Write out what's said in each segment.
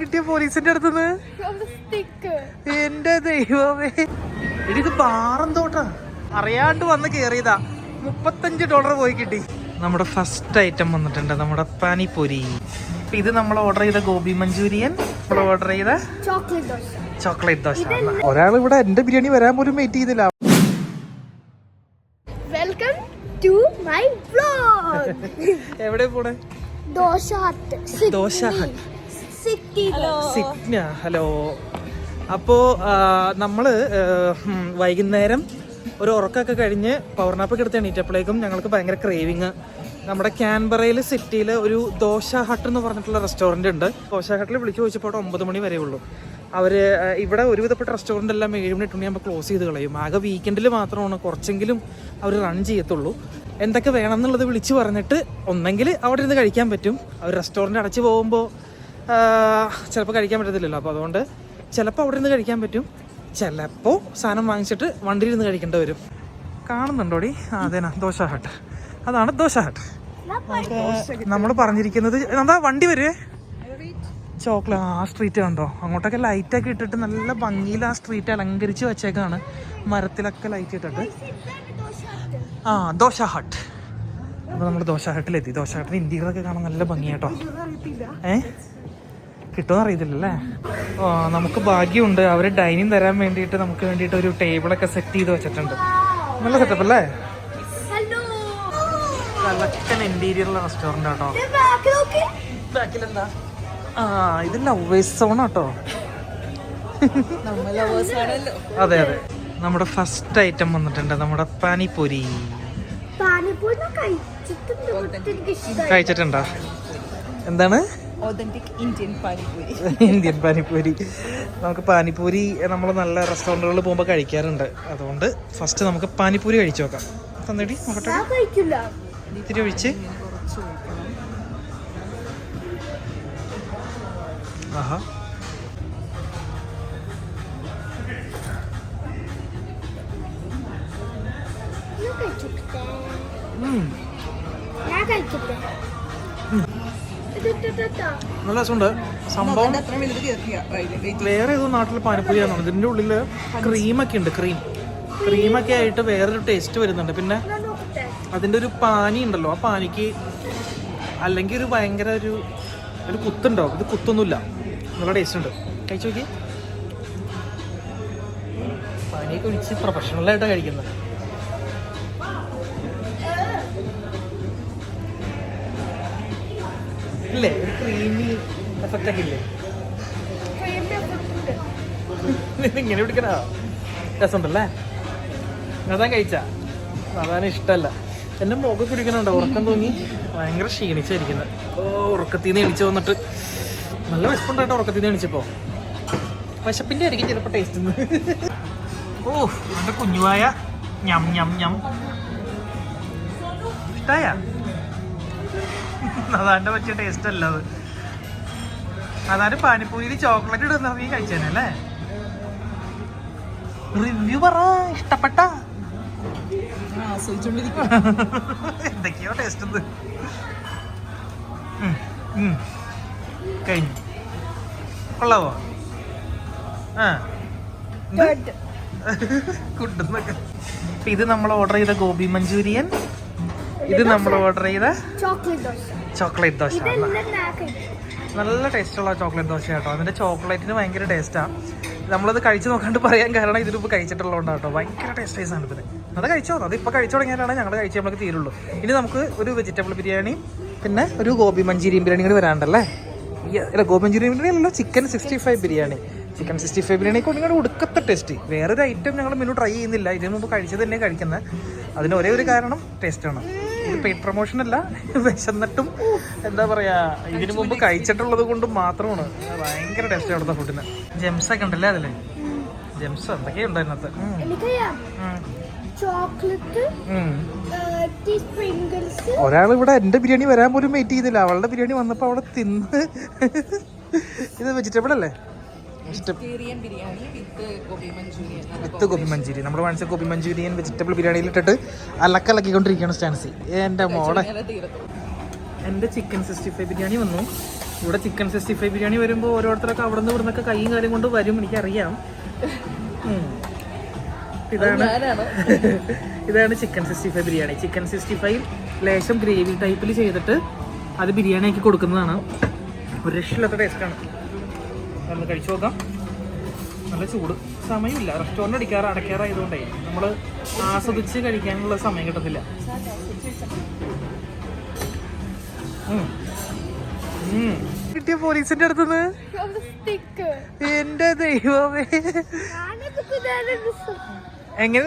കിട്ടിയ പോലീസിന്റെ അടുത്തുനിന്ന് എന്റെ ദൈവമേ, ഇത് പാറന്തോട്ടാ, അറിയാണ്ട് വന്ന് കേറിയതാ. $35 പോയി കിട്ടി. നമ്മുടെ ഫസ്റ്റ് ഐറ്റം വന്നിട്ടുണ്ട്, നമ്മുടെ പാനിപൂരി. ഇത് നമ്മൾ ഓർഡർ ചെയ്ത ഗോബി മഞ്ചൂരിയൻ, നമ്മൾ ഓർഡർ ചെയ്ത ചോക്ലേറ്റ് ദോശ. ഒരാൾ ഇവിടെ എന്റെ ബിരിയാണി വരാൻ പോലും വെയിറ്റ് ചെയ്തില്ല. Welcome to my vlog. എവിടെ പോണേ? ദോശ ഹട്ട്. ദോശ ഹട്ട് സിഗ്ന. ഹലോ. അപ്പോ നമ്മള് വൈകുന്നേരം ഒരു ഉറക്കമൊക്കെ കഴിഞ്ഞ് പവർനാപ്പൊക്കെ എടുത്ത് എണീറ്റപ്പോഴേക്കും ഞങ്ങൾക്ക് ഭയങ്കര ക്രേവിങ്. നമ്മുടെ ക്യാൻബറയിൽ സിറ്റിയിൽ ഒരു ദോശ ഹട്ട് എന്ന് പറഞ്ഞിട്ടുള്ള റെസ്റ്റോറൻറ്റ് ഉണ്ട്. ദോശ ഹട്ടിൽ വിളിച്ചു ചോദിച്ചപ്പോൾ 9 മണി വരെ ഉള്ളൂ. അവർ ഇവിടെ ഒരുവിധപ്പെട്ട റെസ്റ്റോറൻ്റ് എല്ലാം 7 മണി 8 മണിയാകുമ്പോൾ ക്ലോസ് ചെയ്ത് കളയും. ആകെ വീക്കെൻഡിൽ മാത്രമാണ് കുറച്ചെങ്കിലും അവർ റൺ ചെയ്യത്തുള്ളൂ. എന്തൊക്കെ വേണം എന്നുള്ളത് വിളിച്ച് പറഞ്ഞിട്ട് ഒന്നെങ്കിൽ അവിടെ ഇരുന്ന് കഴിക്കാൻ പറ്റും. അവർ റെസ്റ്റോറൻറ്റ് അടച്ച് പോകുമ്പോൾ ചിലപ്പോൾ കഴിക്കാൻ പറ്റത്തില്ലല്ലോ. അപ്പോൾ അതുകൊണ്ട് ചിലപ്പോൾ അവിടെ ഇരുന്ന് കഴിക്കാൻ പറ്റും, ചിലപ്പോൾ സാധനം വാങ്ങിച്ചിട്ട് വണ്ടിയിൽ ഇരുന്ന് കഴിക്കേണ്ടി വരും. കാണുന്നുണ്ടോടി? അതേനാ ദോശ ഹട്ട്, അതാണ് ദോശ ഹട്ട്. നമ്മൾ പറഞ്ഞിരിക്കുന്നത് എന്താ, വണ്ടി വരുവേ ചോക്ലേറ്റ്. ആ സ്ട്രീറ്റ് കണ്ടോ, അങ്ങോട്ടൊക്കെ ലൈറ്റൊക്കെ ഇട്ടിട്ട് നല്ല ഭംഗിയിൽ ആ സ്ട്രീറ്റ് അലങ്കരിച്ച് വെച്ചേക്കാണ്, മരത്തിലൊക്കെ ലൈറ്റ് ഇട്ടിട്ട്. ആ ദോശ ഹട്ട്. അപ്പോൾ നമ്മൾ ദോശ ഹട്ടിലെത്തി. ദോശ ഹട്ടിന് ഇന്ത്യകളൊക്കെ കാണാൻ നല്ല ഭംഗിയാട്ടോ. കിട്ടുമെന്ന് അറിയത്തില്ലല്ലേ. നമുക്ക് ഭാഗ്യമുണ്ട്, അവർ ഡൈനിങ് തരാൻ വേണ്ടിയിട്ട് നമുക്ക് വേണ്ടിയിട്ട് ഒരു ടേബിളൊക്കെ സെറ്റ് ചെയ്ത് വെച്ചിട്ടുണ്ട്. നല്ല സെറ്റപ്പ് അല്ലേ? കളക്ടൻ ഇന്റീരിയറുള്ള റെസ്റ്റോറൻ്റ് ആട്ടോ. ബാക്കിലെന്താ? ഇത് ലവേഴ്സ് സോൺ ആട്ടോ. അതെ അതെ. നമ്മുടെ ഫസ്റ്റ് ഐറ്റം വന്നിട്ടുണ്ട്, നമ്മുടെ പാനിപൂരി. കഴിച്ചിട്ടുണ്ടോ? എന്താണ്? ഇന്ത്യൻ പാനിപൂരി. നമുക്ക് പാനിപൂരി നമ്മൾ നല്ല റെസ്റ്റോറൻറ്റുകളിൽ പോകുമ്പോൾ കഴിക്കാറുണ്ട്. അതുകൊണ്ട് ഫസ്റ്റ് നമുക്ക് പാനിപൂരി കഴിച്ചു നോക്കാം. തന്നേടി നോക്കട്ടെ. ഇത്തിരി ഒഴിച്ച്. ആഹാ, നല്ല രസമുണ്ട് സംഭവം. വേറെ ഏതോ നാട്ടിൽ പാനിപ്പൂരിയാണോ. ഇതിൻ്റെ ഉള്ളിൽ ക്രീമൊക്കെ ഉണ്ട്. ക്രീമൊക്കെ ആയിട്ട് വേറൊരു ടേസ്റ്റ് വരുന്നുണ്ട്. പിന്നെ അതിൻ്റെ ഒരു പാനി ഉണ്ടല്ലോ, ആ പാനിക്ക് അല്ലെങ്കിൽ ഒരു ഭയങ്കര ഒരു കുത്തുണ്ടാവും. ഇത് കുത്തൊന്നുമില്ല, നല്ല ടേസ്റ്റ് ഉണ്ട്. കഴിച്ചു നോക്കി. പാനിയൊക്കെ ഒഴിച്ച് പ്രൊഫഷണലായിട്ടാണ് കഴിക്കുന്നത്. ഇല്ലേ, ഒരു ക്രീമി എഫക്റ്റ് ഒക്കെ ഇല്ലേ? ഇങ്ങനെ പിടിക്കണോ? രസമുണ്ടല്ലേ? അതാ കഴിച്ച അതാണ് ഇഷ്ടമല്ല. എന്നെ മുഖം പിടിക്കണുണ്ടോ? ഉറക്കം തോന്നി ഭയങ്കര ക്ഷീണിച്ചായിരിക്കുന്നത്. ഉറക്കത്തിൽ നിന്ന് എണിച്ച് വന്നിട്ട് നല്ല വിശപ്പുണ്ടായിട്ടോ. ഉറക്കത്തിൽ നിന്ന് എണിച്ചപ്പോൾ വിശപ്പിൻ്റെ ആയിരിക്കും ചിലപ്പോൾ ടേസ്റ്റ്. എൻ്റെ കുഞ്ഞുവായ ഞം ഞം ഞം. ഇഷ്ടായ? അതാൻ്റെ പറ്റിയ ടേസ്റ്റ് അല്ല അത്. അതായത് പാനിപ്പൂരിയിൽ ചോക്ലേറ്റ് ഇടുന്ന നീ കഴിച്ചേനല്ലേ? റിവ്യൂ പറ, ഇഷ്ടപ്പെട്ട? എന്തൊക്കെയോ ടേസ്റ്റ് ഉണ്ട്. കഴിഞ്ഞു. കൊള്ളാവോ? കുട്ടുന്നൊക്കെ. ഇത് നമ്മൾ ഓർഡർ ചെയ്ത ഗോബി മഞ്ചൂരിയൻ, ഇത് നമ്മൾ ഓർഡർ ചെയ്ത ചോക്ലേറ്റ് ദോശ. നല്ല ടേസ്റ്റുള്ള ചോക്ലേറ്റ് ദോശ കേട്ടോ. അതിൻ്റെ ചോക്ലേറ്റിന് ഭയങ്കര ടേസ്റ്റാണ്. നമ്മളത് കഴിച്ചു നോക്കാണ്ട് പറയാൻ കാരണം ഇതിന് മുമ്പ് കഴിച്ചിട്ടുള്ളതുകൊണ്ട് കേട്ടോ. ഭയങ്കര ടേസ്റ്റ് സാധനത്തിന്. അത് കഴിച്ചോ, അത് ഇപ്പോൾ കഴിച്ചു തുടങ്ങിയാലാണ് ഞങ്ങൾ കഴിച്ച് നമ്മൾക്ക് തീരുള്ളൂ. ഇനി നമുക്ക് ഒരു വെജിറ്റബിൾ ബിരിയാണി പിന്നെ ഒരു ഗോബി മഞ്ചൂരിയൻ ബിരിയാണി കൂടി വരാണ്ടല്ലേ? അല്ല, ഗോബി മഞ്ചൂരിയൻ ബിരിയാണി അല്ലല്ലോ, ചിക്കൻ 65 ബിരിയാണി. ചിക്കൻ 65 ബിരിയാണി കൊണ്ടിങ്ങനെ ഒടുക്കത്തെ ടേസ്റ്റ്. വേറൊരു ഐറ്റം ഞങ്ങൾ മെനു ട്രൈ ചെയ്യുന്നില്ല. ഇതിന് മുമ്പ് കഴിച്ചത് തന്നെ കഴിക്കുന്നത്. അതിന് ഒരേ ഒരു കാരണം ടേസ്റ്റാണ്. ഇത് പെയ്ഡ് പ്രൊമോഷൻ അല്ല, വിശന്നിട്ടും എന്താ പറയാ, ഇതിനു മുമ്പ് കഴിച്ചിട്ടുള്ളത് കൊണ്ടും മാത്രമാണ്. ഭയങ്കര ടേസ്റ്റ് അവിടുത്തെ ഫുഡിന്. ജെംസ് ഒക്കെ ഉണ്ടല്ലേ അതില്? ജെംസ് എന്തൊക്കെയുണ്ട് അതിനകത്ത്. ഒരാൾ ഇവിടെ എന്റെ ബിരിയാണി വരാൻ പോലും വെയിറ്റ് ചെയ്തില്ല. അവളുടെ ബിരിയാണി വന്നപ്പോൾ അവിടെ തിന്ന്. ഇത് വെജിറ്റബിൾ അല്ലേ? വിത്ത് ഗോബി മഞ്ചൂരിയൻ. നമ്മൾ വാങ്ങിച്ച ഗോബി മഞ്ചൂരിയൻ വെജിറ്റബിൾ ബിരിയാണിയിൽ ഇട്ടിട്ട് അലക്കലക്കിക്കൊണ്ടിരിക്കുകയാണ് സ്റ്റാൻസി. എൻ്റെ മോളെ. എൻ്റെ ചിക്കൻ 65 ബിരിയാണി വന്നു. ഇവിടെ ചിക്കൻ 65 ബിരിയാണി വരുമ്പോൾ ഓരോരുത്തരൊക്കെ അവിടെ നിന്ന് ഇവിടുന്നൊക്കെ കൈയും കാര്യം കൊണ്ട് വരും, എനിക്കറിയാം. ഇതാണ് ചിക്കൻ 65 ബിരിയാണി. ചിക്കൻ 65 ലേശം ഗ്രേവി ടൈപ്പിൽ ചെയ്തിട്ട് അത് ബിരിയാണി ആക്കി കൊടുക്കുന്നതാണ്. ഒരു രക്ഷയില്ലാത്ത ടേസ്റ്റാണ്. ഒന്ന് കഴിച്ചു നോക്കാം. നല്ല ചൂട്. സമയമില്ല, റെസ്റ്റോറൻറ്റ് അടയ്ക്കാറായതുകൊണ്ടേ നമ്മൾ ആസ്വദിച്ച് കഴിക്കാനുള്ള സമയം കിട്ടത്തില്ല. കിട്ടിയ പോലീസിന്റെ അടുത്തുനിന്ന് എന്റെ ദൈവമേ, എങ്ങനെ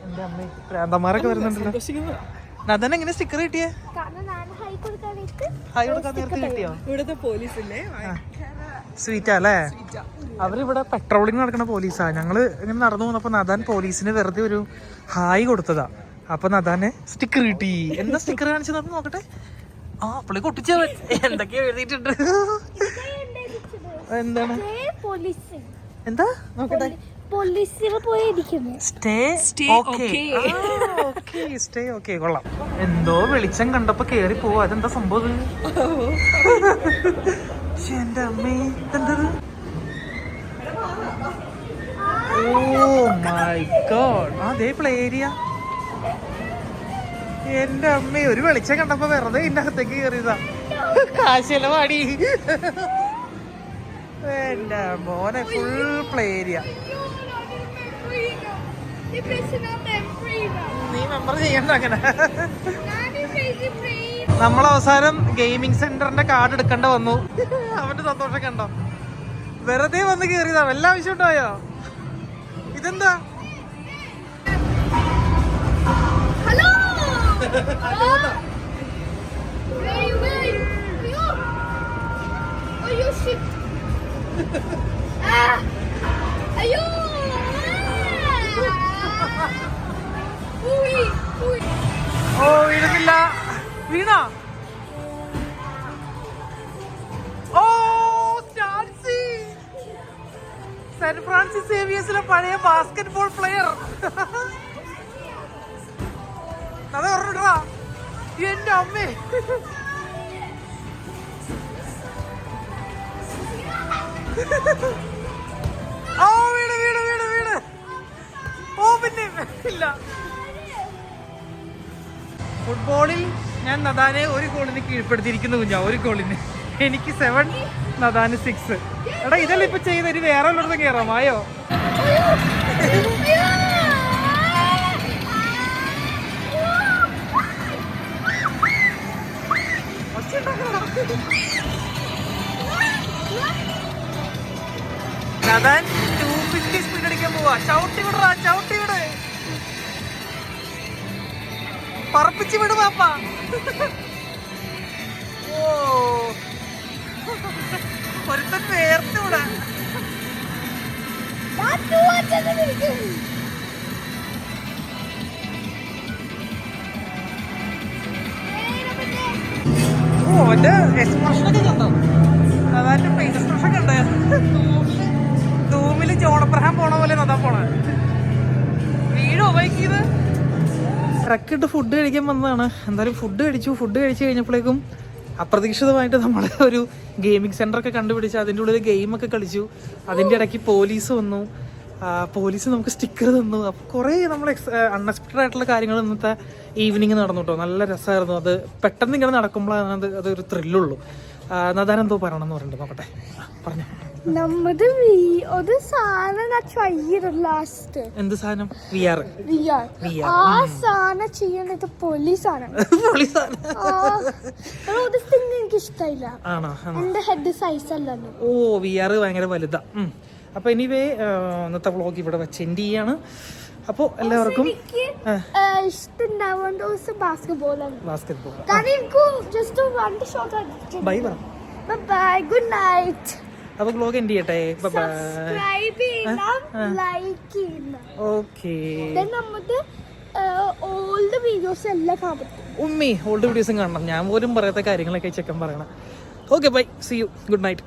എന്റെ അമ്മ പ്രാന്തന്മാരൊക്കെ വരുന്നുണ്ടല്ലോ. നദൻ എങ്ങനെ സ്റ്റിക്കർ കിട്ടിയേ? ഹായ് കൊടുക്കാൻ നേരത്തെ കിട്ടിയോ? ഇവിടുത്തെ പോലീസില്ലേ സ്വീറ്റാ അല്ലേ? അവരിവിടെ പെട്രോളിങ് നടക്കുന്ന പോലീസാ. ഞങ്ങള് ഇങ്ങനെ നടന്നു പോന്നപ്പോ നദാൻ പോലീസിന് വെറുതെ ഒരു ഹായ് കൊടുത്തതാ. അപ്പൊ നദാന് സ്റ്റിക്കർ കിട്ടി. എന്താ സ്റ്റിക്കർ കാണിച്ചത് നോക്കട്ടെ. ആ പുള്ളി കൊട്ടിച്ചവൻ എന്തൊക്കെയോ എഴുതിയിട്ടുണ്ട്. എന്താണ് എന്താ നോക്കട്ടെ. സ്റ്റേ ഓക്കെ കൊള്ളാം. എന്തോ വെളിച്ചം കണ്ടപ്പോ കേറി പോവാ. അതെന്താ സംഭവം? എന്റെ അമ്മേ, ഇതെന്തത്? Oh my god. അതേ പ്ലേ ഏരിയ. എന്റെ അമ്മ, ഒരു വെളിച്ചം കണ്ടപ്പോ വെറുതെ ഇതിന്റെ അകത്തേക്ക് കയറിയതാ. കാശലവാടി. എന്റെ മോനെ, ഫുൾ പ്ലേ ഏരിയ. നീ മെമ്പർ ചെയ്യണ്ട അങ്ങനെ. നമ്മൾ അവസാനം ഗെയിമിംഗ് സെന്ററിന്റെ കാർഡ് എടുക്കേണ്ട വന്നു. അവന്റെ സന്തോഷം കണ്ടോ? വെറുതെ വന്ന് കേറിയതാ. വല്ല ആവശ്യം ഉണ്ടായോ? ഇതെന്താ? ഓ വീഴുന്നില്ല. വീണ. ഓ സെന്റ് ഫ്രാൻസിസ് സേവിയേഴ്സിലെ പഴയ ബാസ്കറ്റ്ബോൾ പ്ലെയർ. അത് ഓർമ്മ. എന്റെ അമ്മേ, ഓ വീട് വീട് വീട് വീട്. ഓ പിന്നെ ഇല്ല. ഫുട്ബോളിൽ ഞാൻ നദാനെ ഒരു ഗോളിന് കീഴ്പ്പെടുത്തിയിരിക്കുന്നു കുഞ്ഞാ. ഒരു ഗോളിന്. എനിക്ക് 7, നദാന് 6. എടാ ഇതല്ല ഇപ്പൊ ചെയ്തൊരു വേറെ ഉള്ളടത്ത് കയറാം. ആയോ? നദാൻ 250 സ്പീഡ് അടിക്കാൻ പോവാ. ചവിട്ടി വിടറാ, ചവിട്ടി വിട്. പറപ്പിച്ച് വിട് പാപ്പ. ഓ ഒരുത്തൻ വേർത്ത് വിടാ. ഓ എന്റെ എക്സ്പ്രഷനൊക്കെ കണ്ടോ? അതായത് ഫേസ് എക്സ്പ്രഷൻ കണ്ടേ? ധൂമില് ജോൺ അബ്രഹാം പോണ പോലെ നദാ പോണ. വീഴോ ബൈക്കിത്? ട്രക്കിട്ട് ഫുഡ് കഴിക്കാൻ വന്നതാണ്. എന്തായാലും ഫുഡ് കഴിച്ച് കഴിഞ്ഞപ്പോഴേക്കും അപ്രതീക്ഷിതമായിട്ട് നമ്മൾ ഒരു ഗെയിമിംഗ് സെൻ്ററൊക്കെ കണ്ടുപിടിച്ച് അതിൻ്റെ ഉള്ളിൽ ഗെയിമൊക്കെ കളിച്ചു. അതിൻ്റെ ഇടയ്ക്ക് പോലീസ് വന്നു. പോലീസ് നമുക്ക് സ്റ്റിക്കർ തന്നു. അപ്പോൾ കുറേ നമ്മൾ അൺഎക്സ്പെക്റ്റഡ് ആയിട്ടുള്ള കാര്യങ്ങൾ ഇന്നത്തെ ഈവനിങ് നടന്നു കേട്ടോ. നല്ല രസമായിരുന്നു. അത് പെട്ടെന്ന് ഇങ്ങനെ നടക്കുമ്പോഴാണ് അതൊരു ത്രില്ലുള്ളൂ. നദാനെന്തോ പറയണമെന്ന് പറഞ്ഞിട്ട് നോക്കട്ടെ, പറഞ്ഞു. ഒരു സാധനം ട്രൈ ചെയ്തു ലാസ്റ്റ്. എന്ത് സാധനം? വിആർ. ആ സാധനം ചെയ്യണത് പോലീസാണ്. എനിക്ക് ഇഷ്ടമില്ല. ആണോ? എന്റെ ഹെഡ് സൈസ് അല്ലല്ലോ. ഓ വിആർ ഭയങ്കര വലുതാ. അപ്പൊ എനിവേ ഇന്നത്തെ വ്ളോഗ് ഇവിടെ വെച്ച് എൻഡ് ചെയ്യാണ്. അപ്പോൾ എല്ലാവർക്കും ബൈ പറ. Bye, good night. അപ്പൊ വ്ളോഗ് എൻഡ് ചെയ്യട്ടെ. ഓക്കെ. ഓൾഡ് വീഡിയോസ് എല്ലാം കാണും. ഓൾഡ് വീഡിയോസും കാണണം. ഞാൻ പോലും പറയാത്ത കാര്യങ്ങളൊക്കെ ചെക്കൻ പറയണം. Okay bye, see you, good night.